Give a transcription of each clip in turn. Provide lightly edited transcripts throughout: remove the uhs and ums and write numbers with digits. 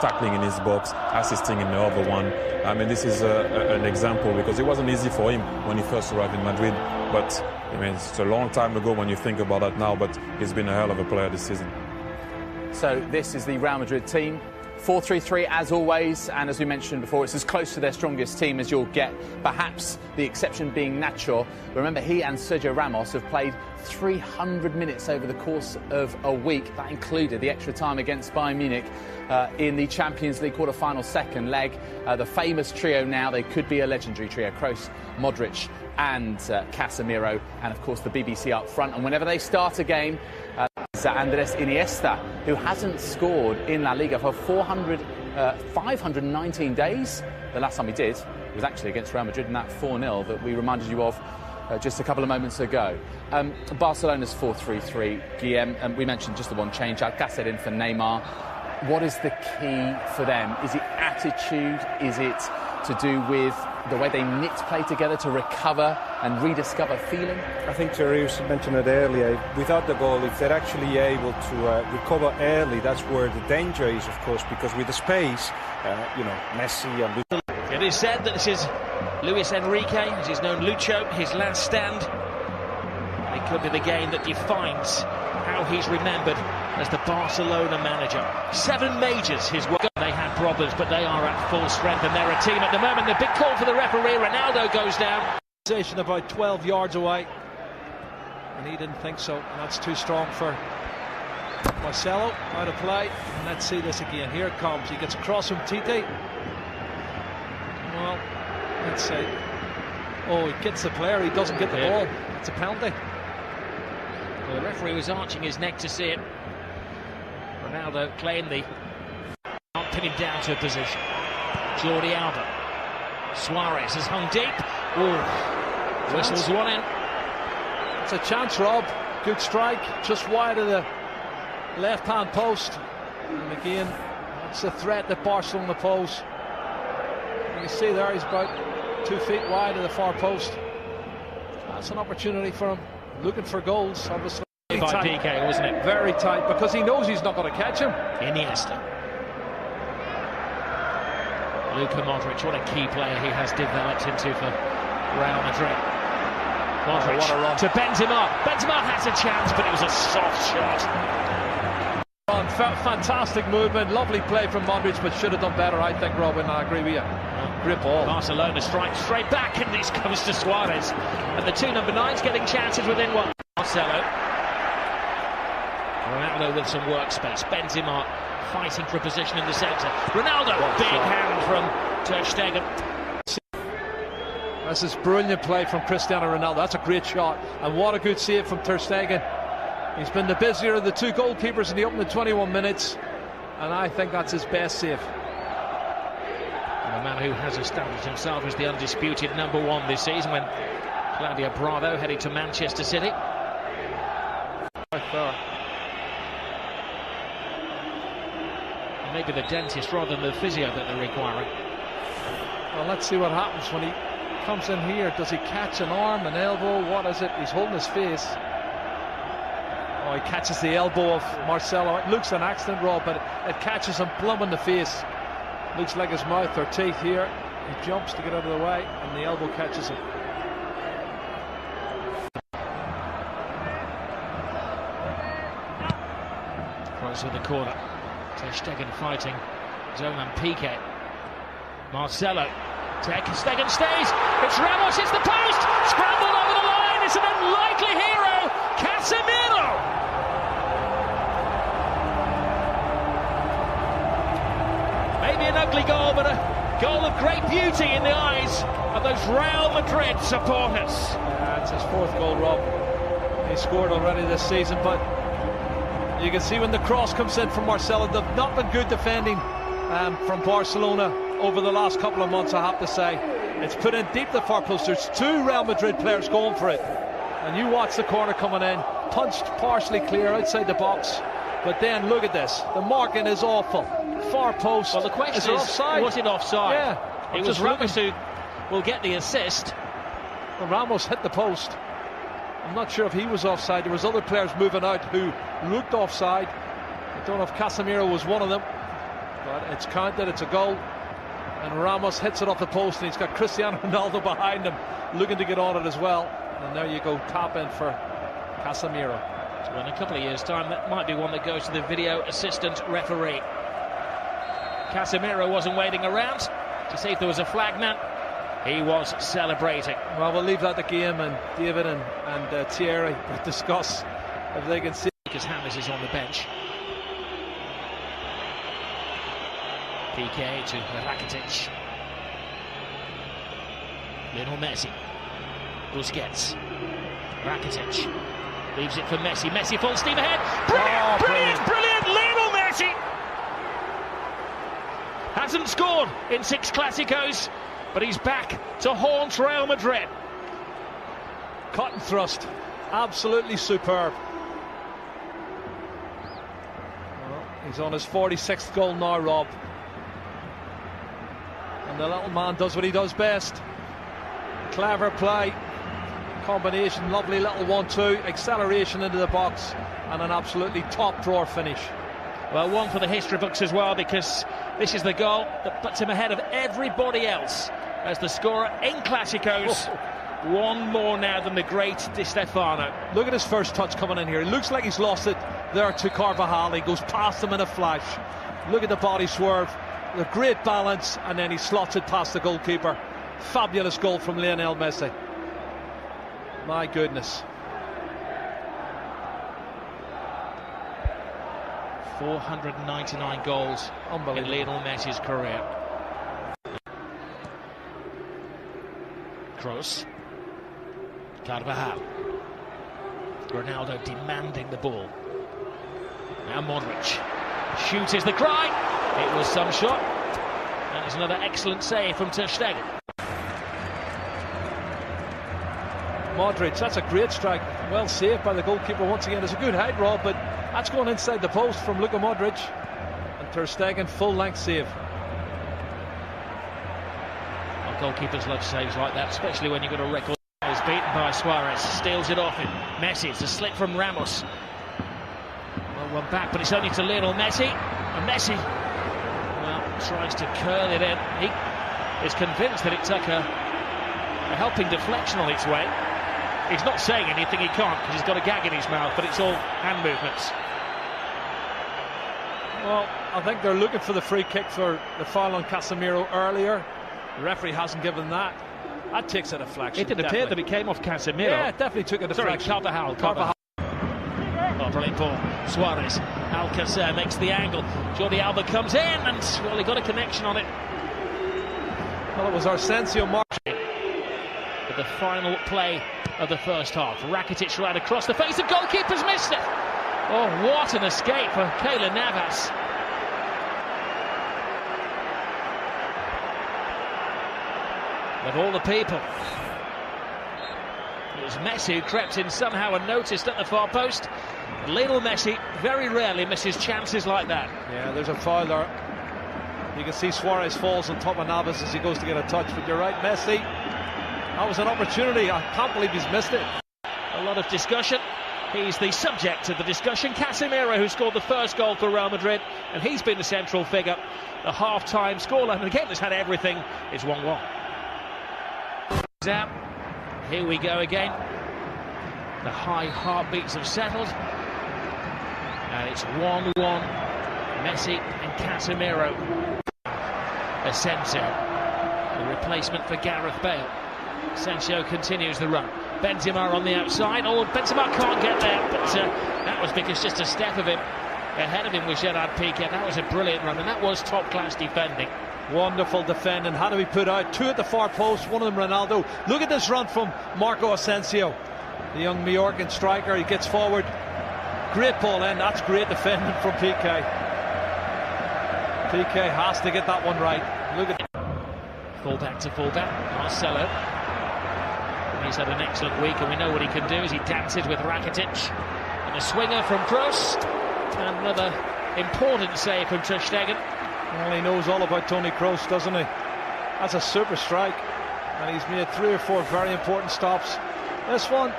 tackling in his box, assisting in the other one. I mean, this is an example because it wasn't easy for him when he first arrived in Madrid. But I mean, it's a long time ago when you think about that now, but he's been a hell of a player this season. So this is the Real Madrid team. 4-3-3 as always, and as we mentioned before, it's as close to their strongest team as you'll get, perhaps the exception being Nacho. Remember, he and Sergio Ramos have played 300 minutes over the course of a week. That included the extra time against Bayern Munich in the Champions League quarter-final second leg. The famous trio now, they could be a legendary trio, Kroos, Modric and Casemiro, and of course the BBC up front. And whenever they start a game, Andres Iniesta, who hasn't scored in La Liga for 519 days. The last time he did was actually against Real Madrid in that 4-0 that we reminded you of just a couple of moments ago. Barcelona's 4-3-3, Guillem, and we mentioned just the one change, Alcácer in for Neymar. What is the key for them? Is it attitude? Is it to do with the way they knit play together to recover and rediscover feeling? I think Terrius mentioned it earlier. Without the goal, if they're actually able to recover early, that's where the danger is, of course, because with the space, Messi and Lucho. It is said that this is Luis Enrique, as he's known Lucho, his last stand. It could be the game that defines how he's remembered as the Barcelona manager. 7 majors his work. They had problems, but they are at full strength, and they're a team at the moment. The big call for the referee. Ronaldo goes down. About 12 yards away, and he didn't think so, and that's too strong for Marcelo. Out of play, and let's see this again. Here it comes. He gets across from Tite. Well, let's see. Oh, he gets the player. He doesn't get the ball. It's a penalty. Well, the referee was arching his neck to see it. Ronaldo claimed the not pin him down to a position. Jordi Alba. Suarez has hung deep. Oh, whistles one in. It's a chance, Rob. Good strike, just wide of the left-hand post. And again, it's a threat that Barcelona pose. You see there, he's about 2 feet wide of the far post. That's an opportunity for him. Looking for goals, obviously. By PK, wasn't it? Very tight, because he knows he's not going to catch him. Iniesta. Luka Modric, what a key player he has developed into for Real Madrid. Modric to Benzema. Benzema has a chance, but it was a soft shot. Fantastic movement, lovely play from Modric, but should have done better, I think, Robin. I agree with you. Great ball. Barcelona strikes straight back, and this comes to Suarez. And the 2 number 9s getting chances within one. Marcelo. Ronaldo with some workspace. Benzema fighting for a position in the centre. Ronaldo, big hand from Ter Stegen. This is brilliant play from Cristiano Ronaldo. That's a great shot, and what a good save from Ter Stegen. He's been the busier of the 2 goalkeepers in the opening 21 minutes, and I think that's his best save. And a man who has established himself as the undisputed #1 this season when Claudio Bravo headed to Manchester City. Maybe the dentist rather than the physio that they're requiring. Well, let's see what happens when he comes in here. Does he catch an arm, an elbow? What is it? He's holding his face. Oh, he catches the elbow of Marcelo. It looks an accident, Rob, but it catches him plumb in the face. Looks like his mouth or teeth here. He jumps to get out of the way, and the elbow catches him. Cross with the corner. Ter Stegen fighting his own man Piqué. Marcelo. Ter Stegen stays. It's Ramos, it's the post. Scrambled over the line. It's an unlikely hero. Casemiro. Maybe an ugly goal, but a goal of great beauty in the eyes of those Real Madrid supporters. Yeah, it's his 4th goal, Rob. He scored already this season, but you can see when the cross comes in from Marcelo, they've not been good defending from Barcelona over the last couple of months, I have to say. It's put in deep the far post. There's 2 Real Madrid players going for it. And you watch the corner coming in, punched partially clear outside the box. But then look at this. The marking is awful. Far post. Well, the question is offside? Was it offside? Yeah. It was Ramos who will get the assist. Well, Ramos hit the post. I'm not sure if he was offside. There was other players moving out who looked offside. I don't know if Casemiro was one of them. But it's counted, it's a goal. And Ramos hits it off the post, and he's got Cristiano Ronaldo behind him, looking to get on it as well. And there you go, tap in for Casemiro. So in a couple of years' time, that might be one that goes to the video assistant referee. Casemiro wasn't waiting around to see if there was a flag man. He was celebrating. Well, we'll leave that to game, and David and Thierry will discuss if they can see. Because James is on the bench. PK to Rakitic. Lionel Messi. Busquets. Rakitic. Leaves it for Messi. Messi full steam ahead. Brilliant, brilliant. Lionel Messi hasn't scored in 6 Clásicos, but he's back to haunt Real Madrid. Cut and thrust. Absolutely superb. Well, he's on his 46th goal now, Rob. And the little man does what he does best. Clever play, combination, lovely little 1-2, acceleration into the box, and an absolutely top drawer finish. Well, one for the history books as well, because this is the goal that puts him ahead of everybody else as the scorer in Clásicos. One more now than the great Di Stefano. Look at his first touch coming in here. It looks like he's lost it there to Carvajal. He goes past him in a flash. Look at the body swerve. The great balance, and then he slots it past the goalkeeper. Fabulous goal from Lionel Messi. My goodness. 499 goals in Lionel Messi's career. Kroos. Carvajal. Ronaldo demanding the ball. Now Modric. Shoot is the cry. It was some shot. That is another excellent save from Ter Stegen. Modric, that's a great strike. Well saved by the goalkeeper once again. It's a good height, Rob, but that's going inside the post from Luka Modric. And Ter Stegen, full-length save. Well, goalkeepers love saves like that, especially when you've got a record. He's beaten by Suarez, steals it off him. Messi, it's a slip from Ramos. Well, one back, but it's only to Lionel Messi. And Messi, well, tries to curl it in. He is convinced that it took a helping deflection on its way. He's not saying anything, he can't, because he's got a gag in his mouth, but it's all hand movements. Well, I think they're looking for the free kick for the foul on Casemiro earlier. The referee hasn't given that. That takes a deflection. It did appear that it came off Casemiro. Yeah, it definitely took a deflection. Sorry, Carvajal. Oh, brilliant ball. Suarez. Alcacer makes the angle. Jordi Alba comes in, and, well, he got a connection on it. Well, it was Asensio marching. But the final play of the first half. Rakitic right across the face. The goalkeeper's missed it. Oh, what an escape for Keylor Navas. Of all the people, it was Messi who crept in somehow unnoticed at the far post. Lionel Messi very rarely misses chances like that. Yeah, there's a foul there. You can see Suarez falls on top of Navas as he goes to get a touch, but you're right, Messi. That was an opportunity. I can't believe he's missed it. A lot of discussion. He's the subject of the discussion. Casemiro, who scored the first goal for Real Madrid, and he's been the central figure. The half-time scoreline, and again, it's had everything. It's 1-1. Out. Here we go again. The high heartbeats have settled, and it's 1-1. Messi and Casemiro. Asensio, the replacement for Gareth Bale. Asensio continues the run. Benzema on the outside. Oh, Benzema can't get there, but that was because just a step of him ahead of him was Gerard Piqué. That was a brilliant run, and that was top-class defending. Wonderful defending. How do we put out? 2 at the far post, one of them Ronaldo. Look at this run from Marco Asensio, the young Majorcan striker. He gets forward. Great ball in. That's great defending from Piqué. Piqué has to get that one right. Look at fullback to fullback. Marcelo. He's had an excellent week, and we know what he can do as he dances with Rakitic. And a swinger from Kroos. And another important save from Ter Stegen. Well, he knows all about Toni Kroos, doesn't he? That's a super strike, and he's made 3 or 4 very important stops. This one,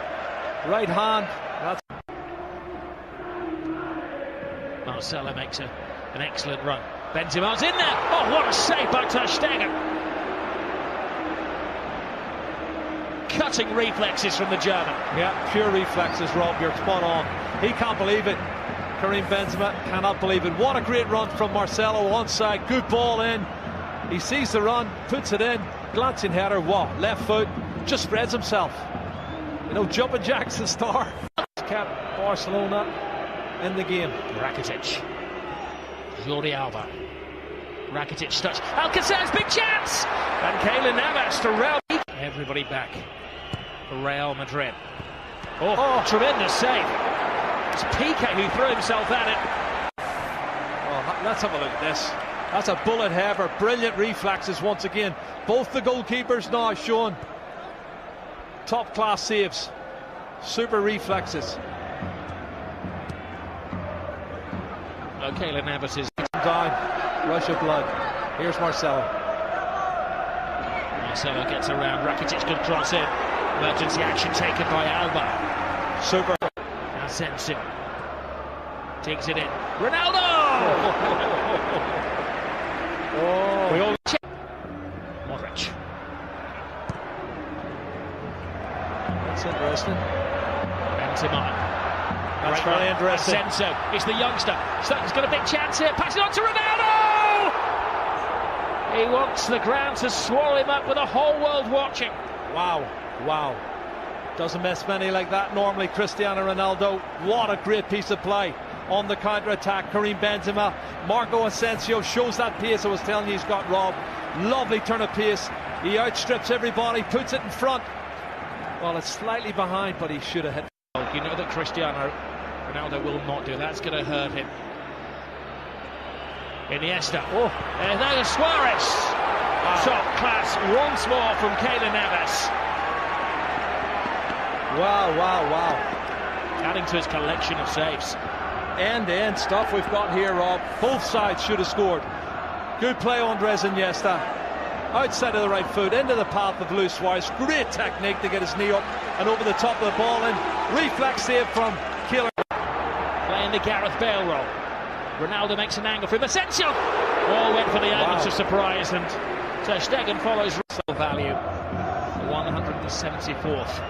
right hand. Marcelo makes an excellent run. Benzema's in there. Oh, what a save by Ter Stegen. Cutting reflexes from the German. Yeah, pure reflexes, Rob. You're spot on. He can't believe it. Karim Benzema cannot believe it. What a great run from Marcelo onside. Good ball in. He sees the run, puts it in. Glancing header. What? Left foot. Just spreads himself. You know, jumping jack's the star. Kept Barcelona in the game. Rakitic. Jordi Alba. Rakitic touch. Alcacer's big chance! And Keylor Navas to Real. Everybody back for Real Madrid. Oh, tremendous save. It's Piqué who threw himself at it. Oh, let's have a look at this. That's a bullet header. Brilliant reflexes once again. Both the goalkeepers now showing top class saves. Super reflexes. Keylor Navas is down. Rush of blood. Here's Marcelo. Marcelo gets around. Rakitic good cross in. Emergency action taken by Alba. Super. Asensio digs it in. Ronaldo! Oh. We all check. Modric. That's interesting. Benzema. That's very interesting. Asensio is the youngster. He's got a big chance here. Pass it on to Ronaldo! He wants the ground to swallow him up with the whole world watching. Wow, wow. Doesn't miss many like that normally. Cristiano Ronaldo. What a great piece of play on the counter-attack. Karim Benzema. Marco Asensio shows that pace I was telling you he's got, Rob. Lovely turn of pace. He outstrips everybody, puts it in front. Well, it's slightly behind, but he should have hit. You know that Cristiano Ronaldo will not do that. That's going to hurt him. Iniesta. Oh, and there's Suarez. Wow. Top class once more from Keylor Navas. Wow, wow, wow. Adding to his collection of saves. End-to-end stuff we've got here, Rob. Both sides should have scored. Good play, Andres Iniesta. Outside of the right foot, into the path of Luis Suarez. Great technique to get his knee up and over the top of the ball in. Reflex save from Keylor. Playing the Gareth Bale role. Ronaldo makes an angle for him. Asensio! All went for the elements of surprise, and Ter Stegen follows value. 174th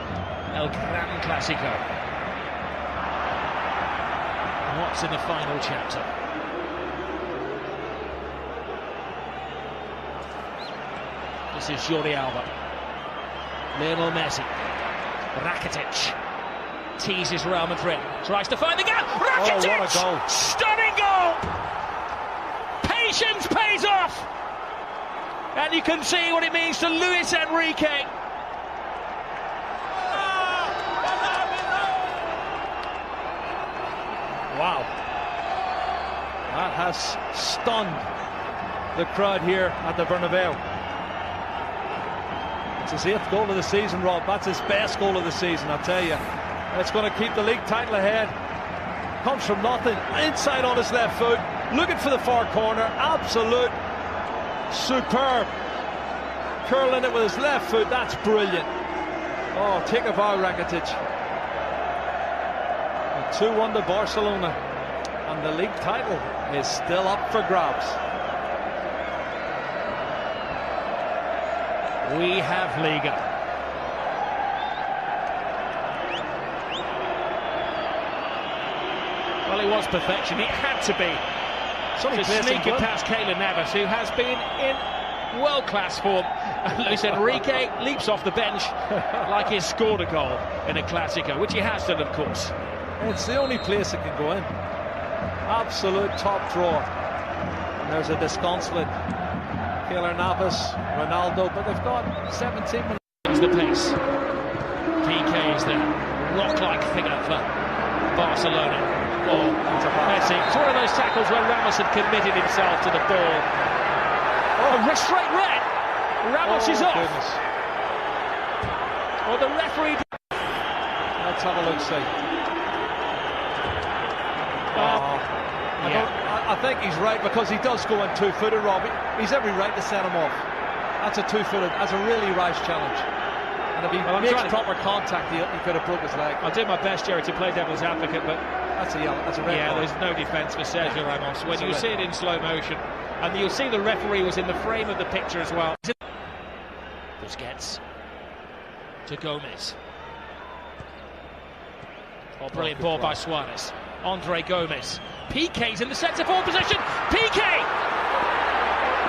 El Gran Clasico. What's in the final chapter? This is Jordi Alba. Lionel Messi. Rakitic. Teases Real Madrid. Tries to find the gap. Rakitic! Oh, what a goal. Stunning goal! Patience pays off! And you can see what it means to Luis Enrique. Wow. That has stunned the crowd here at the Bernabeu. It's his 8th goal of the season, Rob. That's his best goal of the season, I'll tell you. It's going to keep the league title ahead. Comes from nothing. Inside on his left foot. Looking for the far corner. Absolute. Superb. Curling it with his left foot. That's brilliant. Oh, take a bow, Rakitic. 2-1 to Barcelona. And the league title is still up for grabs. We have Liga. Well, it was perfection. It had to be. To sneak it past Keylor Navas, who has been in world-class form. Luis Enrique leaps off the bench like he's scored a goal in a Clasico, which he has done, of course. It's the only place it can go in. Absolute top drawer. And there's a disconsolate Keylor Navas, Ronaldo, but they've got 17 minutes. It's the pace. Piqué is the rock-like figure for Barcelona. Oh, Messi. It's one of those tackles where Ramos had committed himself to the ball. Oh, straight red. Ramos is off. Goodness. Well, the referee. Let's have a look, see. I think he's right, because he does go in two-footed, Rob. He's every right to set him off. That's a two-footed. That's a really rash challenge. And if he makes proper contact, he could have broke his leg. I'll do my best, Jerry, to play devil's advocate, but that's a yellow. That's a red card. There's no defence for Sergio Ramos. When you see it in slow motion, And you'll see the referee was in the frame of the picture as well. Busquets to Gomez. Oh, brilliant ball by Suarez. Andre Gomez. Piqué's in the centre-forward position. Piqué!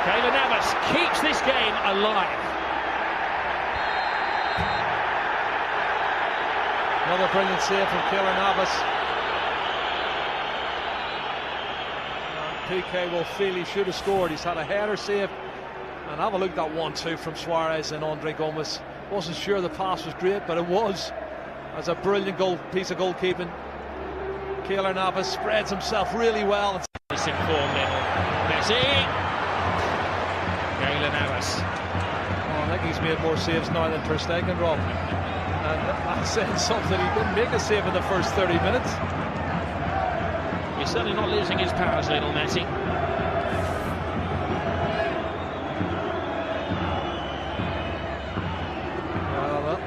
Keylor Navas keeps this game alive. Another brilliant save from Keylor Navas. Piqué will feel he should have scored. He's had a header save. And have a look at that 1-2 from Suarez and Andre Gomez. Wasn't sure the pass was great, but it was. As a brilliant piece of goalkeeping. Keylor Navas spreads himself really well. This informed Messi. Keylor Navas. Oh, I think he's made more saves now than Ter Stegen, Rob. And that's saying something. He didn't make a save in the first 30 minutes. He's certainly not losing his powers, Lionel Messi.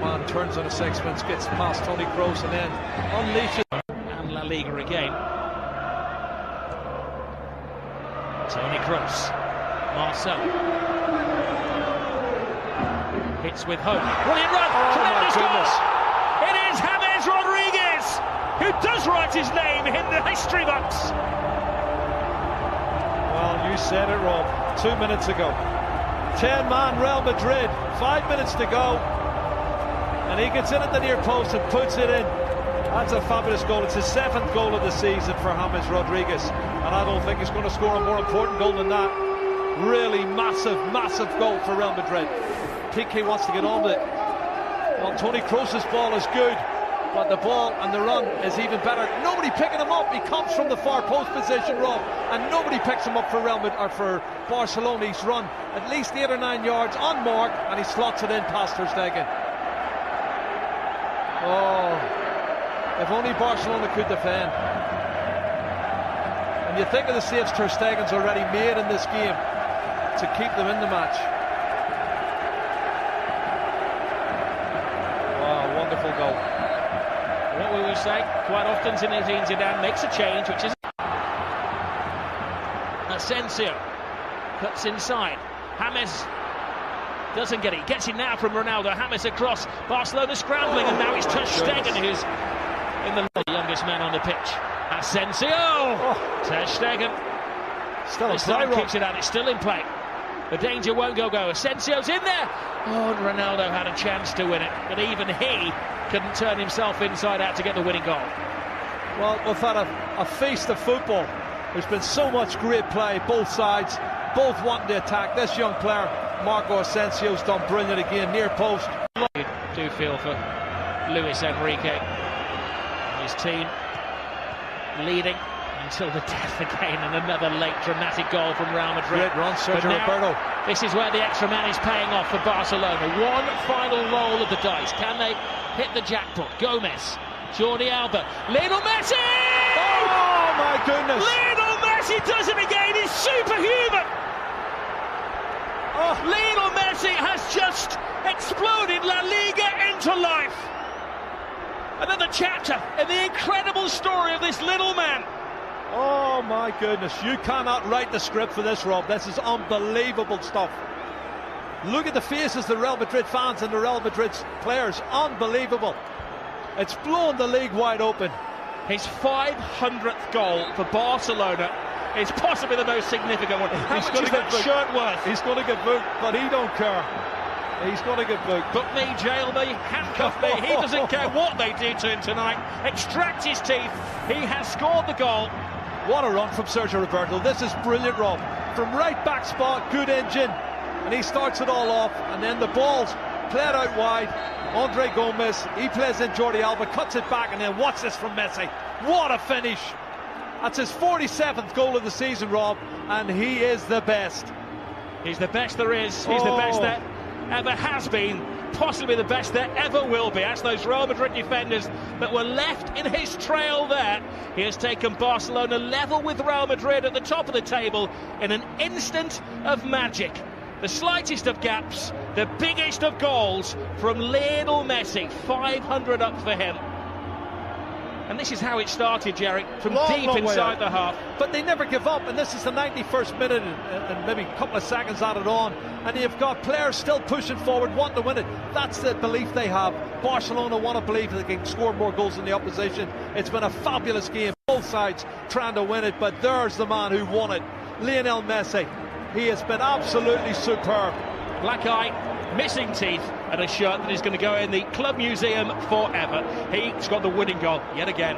Man turns on a sixpence, gets past Toni Kroos and then unleashes. And LaLiga again. Toni Kroos. Marcel. Hits with hope. Brilliant run! Oh, tremendous my goal! goodness. It is James Rodriguez who does write his name in the history books. Well, you said it, Rob. 2 minutes ago. 10-man Real Madrid. 5 minutes to go. And he gets in at the near post and puts it in. That's a fabulous goal. It's his 7th goal of the season for James Rodriguez. And I don't think he's going to score a more important goal than that. Really massive, massive goal for Real Madrid. Piqué wants to get on with it. Well, Toni Kroos' ball is good, but the ball and the run is even better. Nobody picking him up. He comes from the far post position, Rob, and nobody picks him up for for Barcelona. He's run at least 8 or 9 yards on mark, and he slots it in past Ter Stegen. Oh, if only Barcelona could defend. And you think of the saves Ter Stegen's already made in this game to keep them in the match. Wow, wonderful goal. What will we say? Quite often Zinedine Zidane makes a change, which is Asensio cuts inside. James doesn't get it. Gets it now from Ronaldo. James across. Barcelona scrambling, and now it's Ter Stegen who's in the youngest man on the pitch. Asensio. Ter Stegen. Still in play. Keeps it out. It's still in play. The danger won't go. Asensio's in there. Oh, and Ronaldo had a chance to win it, but even he couldn't turn himself inside out to get the winning goal. Well, we've had a feast of football. There's been so much great play, both sides, both wanting to attack. This young player, Marco Asensio's done brilliant again, near post. You do feel for Luis Enrique. His team leading until the death again, and another late dramatic goal from Real Madrid. Great run, Sergio Ramos. This is where the extra man is paying off for Barcelona. One final roll of the dice. Can they hit the jackpot? Gomez, Jordi Alba, Lionel Messi! Oh my goodness! Lionel Messi does it again. He's superhuman. Lionel Messi has just exploded La Liga into life. Another chapter in the incredible story of this little man. Oh my goodness, you cannot write the script for this, Rob. This is unbelievable stuff. Look at the faces of the Real Madrid fans and the Real Madrid players. Unbelievable. It's blown the league wide open. His 500th goal for Barcelona is possibly the most significant one. How much is that shirt worth? He's going to get booked, but he don't care. He's going to get booked. Book me, jail me, handcuff me. He doesn't care what they do to him tonight. Extract his teeth. He has scored the goal. What a run from Sergio Roberto. This is brilliant, Rob. From right back spot, good engine. And he starts it all off. And then the ball's played out wide. Andre Gomez, he plays in Jordi Alba, cuts it back, and then watch this from Messi. What a finish. That's his 47th goal of the season, Rob. And he is the best. He's the best there is. He's the best there ever has been. Possibly the best there ever will be. That's those Real Madrid defenders that were left in his trail there. He has taken Barcelona level with Real Madrid at the top of the table in an instant of magic. The slightest of gaps, the biggest of goals from Lionel Messi. 500 up for him. And this is how it started, Jerry, from Long deep way inside out. the half. But they never give up, and this is the 91st minute and maybe a couple of seconds added on, and you've got players still pushing forward, wanting to win it. That's the belief they have. Barcelona want to believe they can score more goals than the opposition. It's been a fabulous game, both sides trying to win it, but there's the man who won it, Lionel Messi. He has been absolutely superb. Black eye, missing teeth, and a shirt that is going to go in the club museum forever. He's got the winning goal yet again.